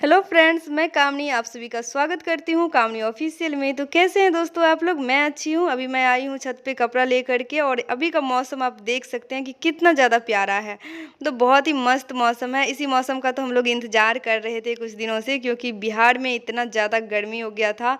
Hello friends, मैं कामनी आप सभी का स्वागत करती हूँ कामनी ऑफिशियल में। तो कैसे हैं दोस्तों आप लोग? मैं अच्छी हूँ। अभी मैं आई हूँ छत पे कपड़ा लेकर के और अभी का मौसम आप देख सकते हैं कि कितना ज़्यादा प्यारा है। तो बहुत ही मस्त मौसम है। इसी मौसम का तो हम लोग इंतज़ार कर रहे थे कुछ दिनों से, क्योंकि बिहार में इतना ज़्यादा गर्मी हो गया था,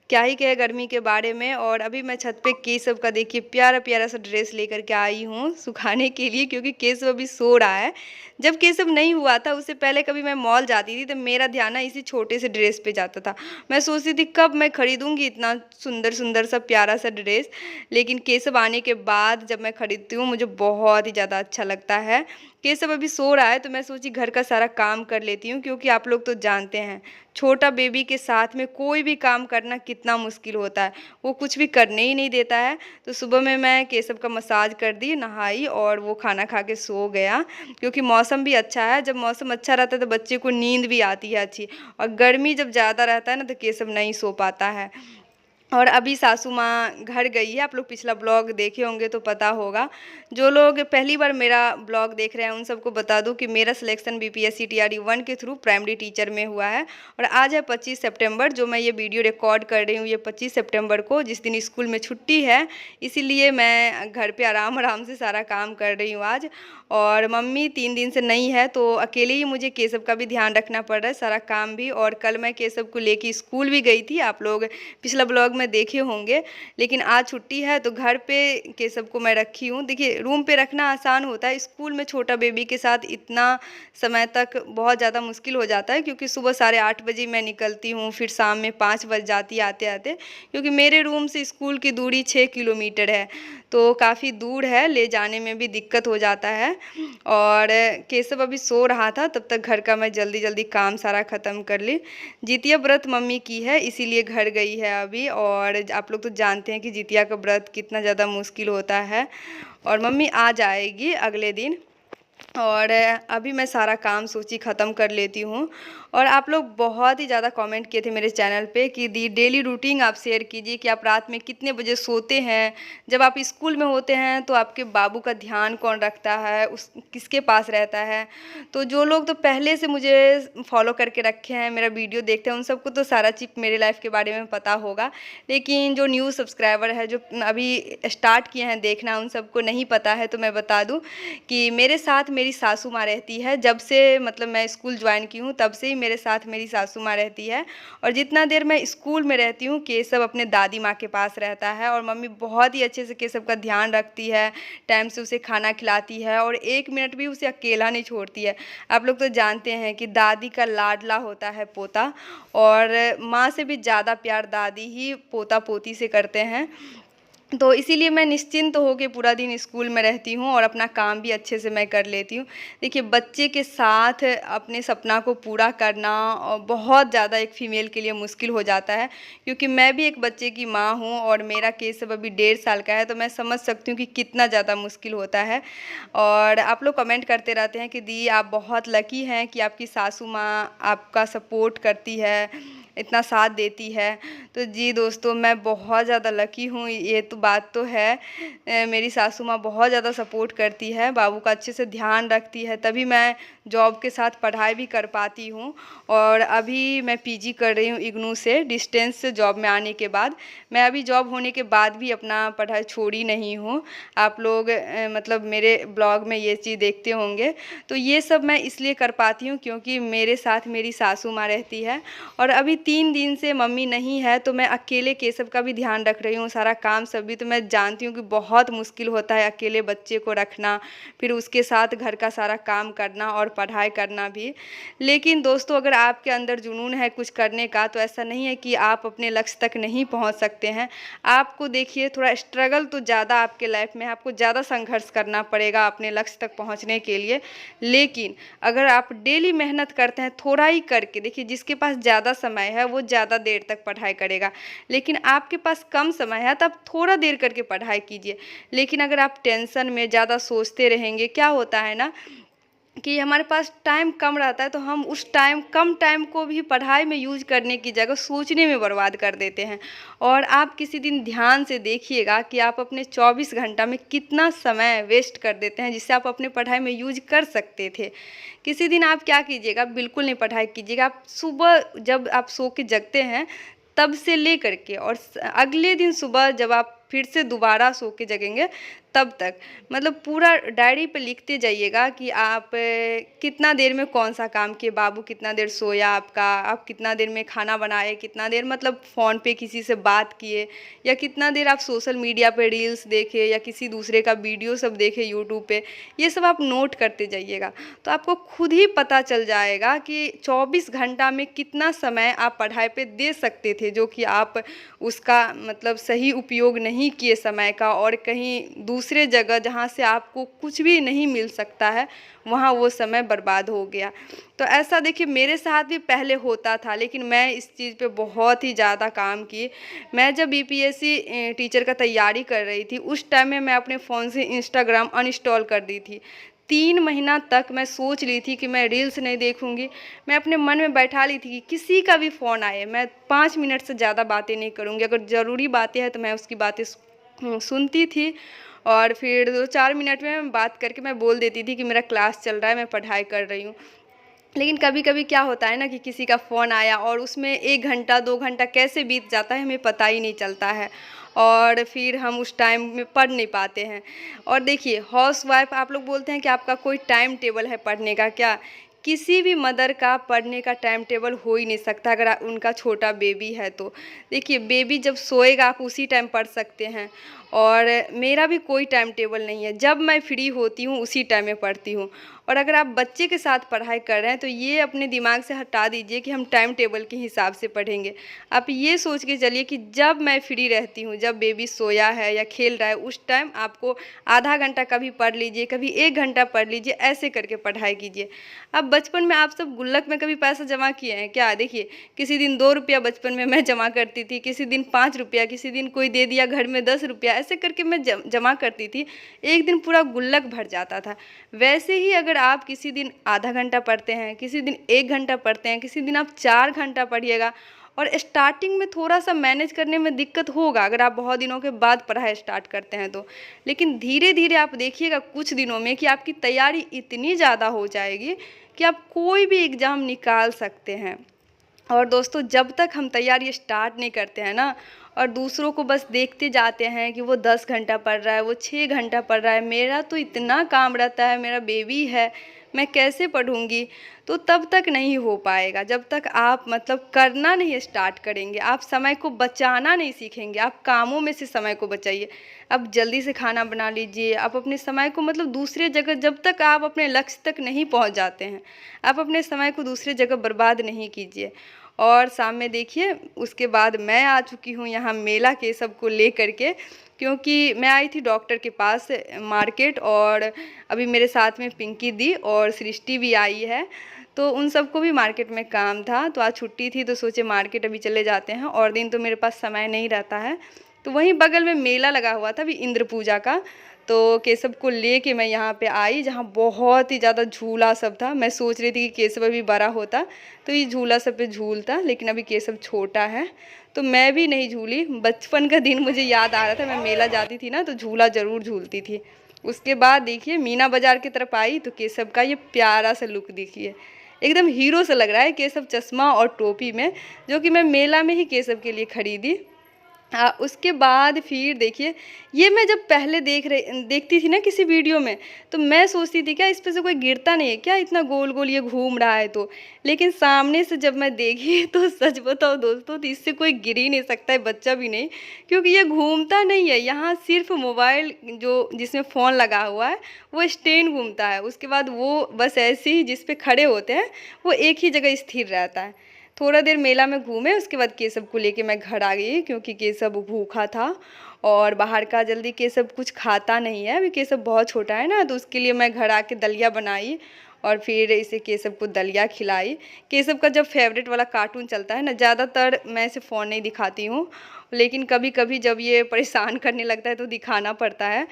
क्या ही कहे गर्मी के बारे में। और अभी मैं छत पे केशव का देखिए प्यारा प्यारा सा ड्रेस लेकर के आई हूँ सुखाने के लिए, क्योंकि केशव अभी सो रहा है। जब केशव नहीं हुआ था उससे पहले कभी मैं मॉल जाती थी तो मेरा ध्यान ना इसी छोटे से ड्रेस पे जाता था। मैं सोचती थी कब मैं खरीदूंगी इतना सुंदर सुंदर सा प्यारा सा ड्रेस। लेकिन केशव आने के बाद जब मैं खरीदती हूँ मुझे बहुत ही ज़्यादा अच्छा लगता है। केशव अभी सो रहा है तो मैं सोची घर का सारा काम कर लेती हूँ, क्योंकि आप लोग तो जानते हैं छोटा बेबी के साथ में कोई भी काम करना कितना मुश्किल होता है। वो कुछ भी करने ही नहीं देता है। तो सुबह में मैं केशव का मसाज कर दी, नहाई और वो खाना खा के सो गया। क्योंकि मौसम भी अच्छा है। जब मौसम अच्छा रहता है तो बच्चे को नींद भी आती है अच्छी। और गर्मी जब ज़्यादा रहता है ना तो केशव नहीं सो पाता है। और अभी सासू माँ घर गई है। आप लोग पिछला ब्लॉग देखे होंगे तो पता होगा। जो लोग पहली बार मेरा ब्लॉग देख रहे हैं उन सबको बता दूं कि मेरा सिलेक्शन बीपीएससी टीआरई 1 के थ्रू प्राइमरी टीचर में हुआ है। और आज है 25 सितंबर, जो मैं ये वीडियो रिकॉर्ड कर रही हूँ ये 25 सितंबर को, जिस दिन स्कूल में छुट्टी है। इसीलिए मैं घर पे आराम आराम से सारा काम कर रही हूँ आज। और मम्मी 3 दिन से नहीं है तो अकेले ही मुझे केशव का भी ध्यान रखना पड़ रहा है, सारा काम भी। और कल मैं केशव को लेके स्कूल भी गई थी, आप लोग पिछला ब्लॉग में देखे होंगे। लेकिन आज छुट्टी है तो घर पे केशव को मैं रखी हूँ। देखिए रूम पे रखना आसान होता है, स्कूल में छोटा बेबी के साथ इतना समय तक बहुत ज़्यादा मुश्किल हो जाता है। क्योंकि सुबह 8:30 बजे मैं निकलती हूँ, फिर शाम में 5 बज जाती है आते आते। क्योंकि मेरे रूम से स्कूल की दूरी 6 किलोमीटर है, तो काफ़ी दूर है, ले जाने में भी दिक्कत हो जाता है। और केशव अभी सो रहा था तब तक घर का मैं जल्दी जल्दी काम सारा ख़त्म कर ली। जितिया व्रत मम्मी की है इसीलिए घर गई है अभी। और आप लोग तो जानते हैं कि जितिया का व्रत कितना ज़्यादा मुश्किल होता है। और मम्मी आ जाएगी अगले दिन। और अभी मैं सारा काम सोची ख़त्म कर लेती हूँ। और आप लोग बहुत ही ज़्यादा कमेंट किए थे मेरे चैनल पे कि दी डेली रूटीन आप शेयर कीजिए कि आप रात में कितने बजे सोते हैं। जब आप स्कूल में होते हैं तो आपके बाबू का ध्यान कौन रखता है, उस किसके पास रहता है। तो जो लोग तो पहले से मुझे फॉलो करके रखे हैं, मेरा वीडियो देखते हैं, उन सबको तो सारा चीज़ मेरे लाइफ के बारे में पता होगा। लेकिन जो न्यू सब्सक्राइबर है जो अभी स्टार्ट किए हैं देखना, उन सबको नहीं पता है। तो मैं बता दूं कि मेरे साथ मेरी सासू माँ रहती है। जब से मतलब मैं स्कूल ज्वाइन की हूँ तब से ही मेरे साथ मेरी सासू माँ रहती है। और जितना देर मैं स्कूल में रहती हूँ केशव अपने दादी माँ के पास रहता है। और मम्मी बहुत ही अच्छे से केशव का ध्यान रखती है, टाइम से उसे खाना खिलाती है और 1 मिनट भी उसे अकेला नहीं छोड़ती है। आप लोग तो जानते हैं कि दादी का लाडला होता है पोता, और माँ से भी ज़्यादा प्यार दादी ही पोता पोती से करते हैं। तो इसीलिए मैं निश्चिंत होकर पूरा दिन स्कूल में रहती हूँ और अपना काम भी अच्छे से मैं कर लेती हूँ। देखिए बच्चे के साथ अपने सपना को पूरा करना बहुत ज़्यादा एक फ़ीमेल के लिए मुश्किल हो जाता है। क्योंकि मैं भी एक बच्चे की माँ हूँ और मेरा केशव अभी 1.5 साल का है, तो मैं समझ सकती हूँ कि कितना ज़्यादा मुश्किल होता है। और आप लोग कमेंट करते रहते हैं कि दी आप बहुत लकी हैं कि आपकी सासू माँ आपका सपोर्ट करती है, इतना साथ देती है। तो जी दोस्तों मैं बहुत ज़्यादा लकी हूँ, ये तो बात तो है। मेरी सासू माँ बहुत ज़्यादा सपोर्ट करती है, बाबू का अच्छे से ध्यान रखती है, तभी मैं जॉब के साथ पढ़ाई भी कर पाती हूँ। और अभी मैं पीजी कर रही हूँ इग्नू से, डिस्टेंस से जॉब में आने के बाद। मैं अभी जॉब होने के बाद भी अपना पढ़ाई छोड़ी नहीं हूँ। आप लोग मतलब मेरे ब्लॉग में ये चीज़ देखते होंगे। तो ये सब मैं इसलिए कर पाती हूँ क्योंकि मेरे साथ मेरी सासू माँ रहती है। और अभी 3 दिन से मम्मी नहीं है तो मैं अकेले केशव का भी ध्यान रख रही हूँ, सारा काम सब भी। तो मैं जानती हूँ कि बहुत मुश्किल होता है अकेले बच्चे को रखना, फिर उसके साथ घर का सारा काम करना और पढ़ाई करना भी। लेकिन दोस्तों अगर आपके अंदर जुनून है कुछ करने का तो ऐसा नहीं है कि आप अपने लक्ष्य तक नहीं पहुँच सकते हैं। आपको देखिए थोड़ा स्ट्रगल तो ज़्यादा आपके लाइफ में है, आपको ज़्यादा संघर्ष करना पड़ेगा अपने लक्ष्य तक पहुँचने के लिए। लेकिन अगर आप डेली मेहनत करते हैं थोड़ा ही करके, देखिए जिसके पास ज़्यादा समय है वो ज़्यादा देर तक पढ़ाई करेगा। लेकिन आपके पास कम समय है तो आप थोड़ा देर करके पढ़ाई कीजिए। लेकिन अगर आप टेंशन में ज़्यादा सोचते रहेंगे, क्या होता है ना कि हमारे पास टाइम कम रहता है, तो हम उस कम टाइम को भी पढ़ाई में यूज करने की जगह सोचने में बर्बाद कर देते हैं। और आप किसी दिन ध्यान से देखिएगा कि आप अपने 24 घंटा में कितना समय वेस्ट कर देते हैं, जिससे आप अपने पढ़ाई में यूज कर सकते थे। किसी दिन आप क्या कीजिएगा, बिल्कुल नहीं पढ़ाई कीजिएगा। आप सुबह जब आप सो के जगते हैं तब से ले करके और अगले दिन सुबह जब आप फिर से दोबारा सो के जगेंगे तब तक, मतलब पूरा डायरी पे लिखते जाइएगा कि आप कितना देर में कौन सा काम किए, बाबू कितना देर सोया आपका, आप कितना देर में खाना बनाए, कितना देर मतलब फ़ोन पे किसी से बात किए, या कितना देर आप सोशल मीडिया पे रील्स देखे या किसी दूसरे का वीडियो सब देखे यूट्यूब पे। ये सब आप नोट करते जाइएगा, तो आपको खुद ही पता चल जाएगा कि 24 घंटा में कितना समय आप पढ़ाई पे दे सकते थे, जो कि आप उसका मतलब सही उपयोग नहीं किए समय का, और कहीं दूसरे जगह जहाँ से आपको कुछ भी नहीं मिल सकता है वहाँ वो समय बर्बाद हो गया। तो ऐसा देखिए मेरे साथ भी पहले होता था, लेकिन मैं इस चीज़ पे बहुत ही ज़्यादा काम की। मैं जब बीपीएससी टीचर का तैयारी कर रही थी उस टाइम में मैं अपने फ़ोन से इंस्टाग्राम अनइंस्टॉल कर दी थी। 3 महीना तक मैं सोच ली थी कि मैं रील्स नहीं देखूंगी। मैं अपने मन में बैठा ली थी कि किसी का भी फ़ोन आए मैं 5 मिनट से ज़्यादा बातें नहीं करूंगी, अगर ज़रूरी बातें हैं तो मैं उसकी बातें सुनती थी, और फिर 2-4 मिनट में बात करके मैं बोल देती थी कि मेरा क्लास चल रहा है, मैं पढ़ाई कर रही हूँ। लेकिन कभी कभी क्या होता है ना कि किसी का फ़ोन आया और उसमें 1 घंटा 2 घंटा कैसे बीत जाता है हमें पता ही नहीं चलता है, और फिर हम उस टाइम में पढ़ नहीं पाते हैं। और देखिए हाउसवाइफ, आप लोग बोलते हैं कि आपका कोई टाइम टेबल है पढ़ने का, क्या किसी भी मदर का पढ़ने का टाइम टेबल हो ही नहीं सकता अगर उनका छोटा बेबी है तो। देखिए बेबी जब सोएगा आप उसी टाइम पढ़ सकते हैं, और मेरा भी कोई टाइम टेबल नहीं है, जब मैं फ्री होती हूँ उसी टाइम में पढ़ती हूँ। और अगर आप बच्चे के साथ पढ़ाई कर रहे हैं तो ये अपने दिमाग से हटा दीजिए कि हम टाइम टेबल के हिसाब से पढ़ेंगे। आप ये सोच के चलिए कि जब मैं फ्री रहती हूँ, जब बेबी सोया है या खेल रहा है, उस टाइम आपको आधा घंटा कभी पढ़ लीजिए, कभी 1 घंटा पढ़ लीजिए, ऐसे करके पढ़ाई कीजिए। अब बचपन में आप सब गुल्लक में कभी पैसा जमा किए हैं क्या? देखिए किसी दिन 2 रुपया बचपन में मैं जमा करती थी, किसी दिन 5 रुपया, किसी दिन कोई दे दिया घर में 10 रुपया, ऐसे करके मैं जमा करती थी। एक दिन पूरा गुल्लक भर जाता था। वैसे ही अगर आप किसी दिन आधा घंटा पढ़ते हैं, किसी दिन 1 घंटा पढ़ते हैं, किसी दिन आप 4 घंटा पढ़िएगा, और स्टार्टिंग में थोड़ा सा मैनेज करने में दिक्कत होगा अगर आप बहुत दिनों के बाद पढ़ाई स्टार्ट करते हैं तो, लेकिन धीरे धीरे आप देखिएगा कुछ दिनों में कि आपकी तैयारी इतनी ज़्यादा हो जाएगी कि आप कोई भी एग्ज़ाम निकाल सकते हैं। और दोस्तों जब तक हम तैयारी स्टार्ट नहीं करते हैं ना, और दूसरों को बस देखते जाते हैं कि वो 10 घंटा पढ़ रहा है, वो 6 घंटा पढ़ रहा है, मेरा तो इतना काम रहता है, मेरा बेबी है, मैं कैसे पढ़ूंगी, तो तब तक नहीं हो पाएगा। जब तक आप मतलब करना नहीं स्टार्ट करेंगे, आप समय को बचाना नहीं सीखेंगे, आप कामों में से समय को बचाइए। आप जल्दी से खाना बना लीजिए, आप अपने समय को मतलब दूसरे जगह, जब तक आप अपने लक्ष्य तक नहीं पहुंच जाते हैं आप अपने समय को दूसरे जगह बर्बाद नहीं कीजिए। और शाम में देखिए उसके बाद मैं आ चुकी हूँ यहाँ मेला के सबको ले करके, क्योंकि मैं आई थी डॉक्टर के पास मार्केट, और अभी मेरे साथ में पिंकी दी और सृष्टि भी आई है, तो उन सबको भी मार्केट में काम था, तो आज छुट्टी थी तो सोचे मार्केट अभी चले जाते हैं, और दिन तो मेरे पास समय नहीं रहता है। तो वहीं बगल में मेला लगा हुआ था अभी इंद्र पूजा का, तो केशव को लेके मैं यहाँ पे आई जहाँ बहुत ही ज़्यादा झूला सब था। मैं सोच रही थी कि केशव अभी बड़ा होता तो ये झूला सब पे झूलता, लेकिन अभी केशव छोटा है तो मैं भी नहीं झूली। बचपन का दिन मुझे याद आ रहा था, मैं मेला जाती थी ना तो झूला ज़रूर झूलती थी। उसके बाद देखिए मीना बाज़ार की तरफ आई तो केशव का ये प्यारा सा लुक देखिए, एकदम हीरो सा लग रहा है केशव चश्मा और टोपी में, जो कि मैं मेला में ही केशव के लिए खरीदी। उसके बाद फिर देखिए ये मैं जब पहले देखती थी ना किसी वीडियो में, तो मैं सोचती थी क्या इस पे से कोई गिरता नहीं है क्या, इतना गोल गोल ये घूम रहा है तो। लेकिन सामने से जब मैं देखी तो सच बताओ दोस्तों तो इससे कोई गिर ही नहीं सकता है, बच्चा भी नहीं, क्योंकि ये घूमता नहीं है। यहाँ सिर्फ मोबाइल जो जिसमें फ़ोन लगा हुआ है वो स्टैंड घूमता है, उसके बाद वो बस ऐसे ही जिस पे खड़े होते हैं वो एक ही जगह स्थिर रहता है। थोड़ा देर मेला में घूमे, उसके बाद केशव को लेके मैं घर आ गई, क्योंकि केशव भूखा था और बाहर का जल्दी केशव कुछ खाता नहीं है, अभी केशव बहुत छोटा है ना, तो उसके लिए मैं घर आके दलिया बनाई और फिर इसे केशव को दलिया खिलाई। केशव का जब फेवरेट वाला कार्टून चलता है ना, ज़्यादातर मैं इसे फ़ोन नहीं दिखाती हूँ, लेकिन कभी कभी जब ये परेशान करने लगता है तो दिखाना पड़ता है।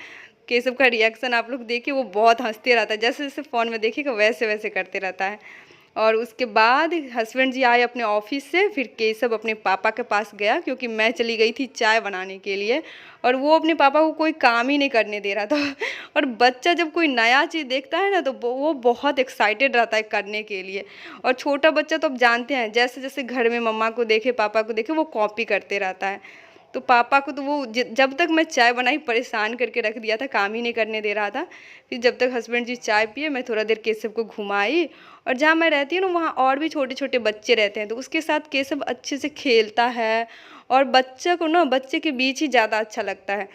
केशव का रिएक्शन आप लोग देखिए, वो बहुत हंसते रहता है, जैसे जैसे फ़ोन में देखेगा वैसे वैसे करते रहता है। और उसके बाद हस्बैंड जी आए अपने ऑफिस से, फिर केशव अपने पापा के पास गया क्योंकि मैं चली गई थी चाय बनाने के लिए, और वो अपने पापा को कोई काम ही नहीं करने दे रहा था। और बच्चा जब कोई नया चीज़ देखता है ना तो वो बहुत एक्साइटेड रहता है करने के लिए। और छोटा बच्चा तो आप जानते हैं, जैसे जैसे घर में मम्मा को देखे पापा को देखे वो कॉपी करते रहता है। तो पापा को तो वो जब तक मैं चाय बनाई परेशान करके रख दिया था, काम ही नहीं करने दे रहा था। फिर जब तक हस्बैंड जी चाय पिए, मैं थोड़ा देर केशव को घुमाई। और जहाँ मैं रहती हूँ ना वहाँ और भी छोटे छोटे बच्चे रहते हैं, तो उसके साथ केशव अच्छे से खेलता है। और बच्चा को ना बच्चे के बीच ही ज़्यादा अच्छा लगता है।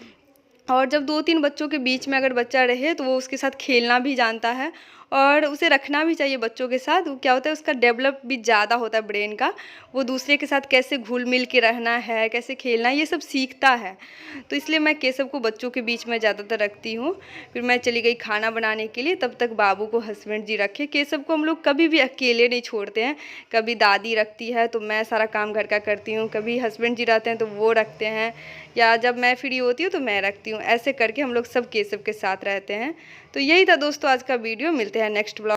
और जब 2-3 बच्चों के बीच में अगर बच्चा रहे तो वो उसके साथ खेलना भी जानता है, और उसे रखना भी चाहिए बच्चों के साथ। वो क्या होता है, उसका डेवलप भी ज़्यादा होता है ब्रेन का। वो दूसरे के साथ कैसे घुल मिल के रहना है, कैसे खेलना है, ये सब सीखता है। तो इसलिए मैं केशव को बच्चों के बीच में ज़्यादातर रखती हूँ। फिर मैं चली गई खाना बनाने के लिए, तब तक बाबू को हस्बैंड जी रखे। केशव को हम लोग कभी भी अकेले नहीं छोड़ते हैं। कभी दादी रखती है तो मैं सारा काम घर का करती हूँ, कभी हस्बैंड जी रहते हैं तो वो रखते हैं, या जब मैं फ्री होती हूँ तो मैं रखती हूँ। ऐसे करके हम लोग सब केशव के साथ रहते हैं। तो यही था दोस्तों आज का वीडियो, मिलते हैं नेक्स्ट ब्लॉग।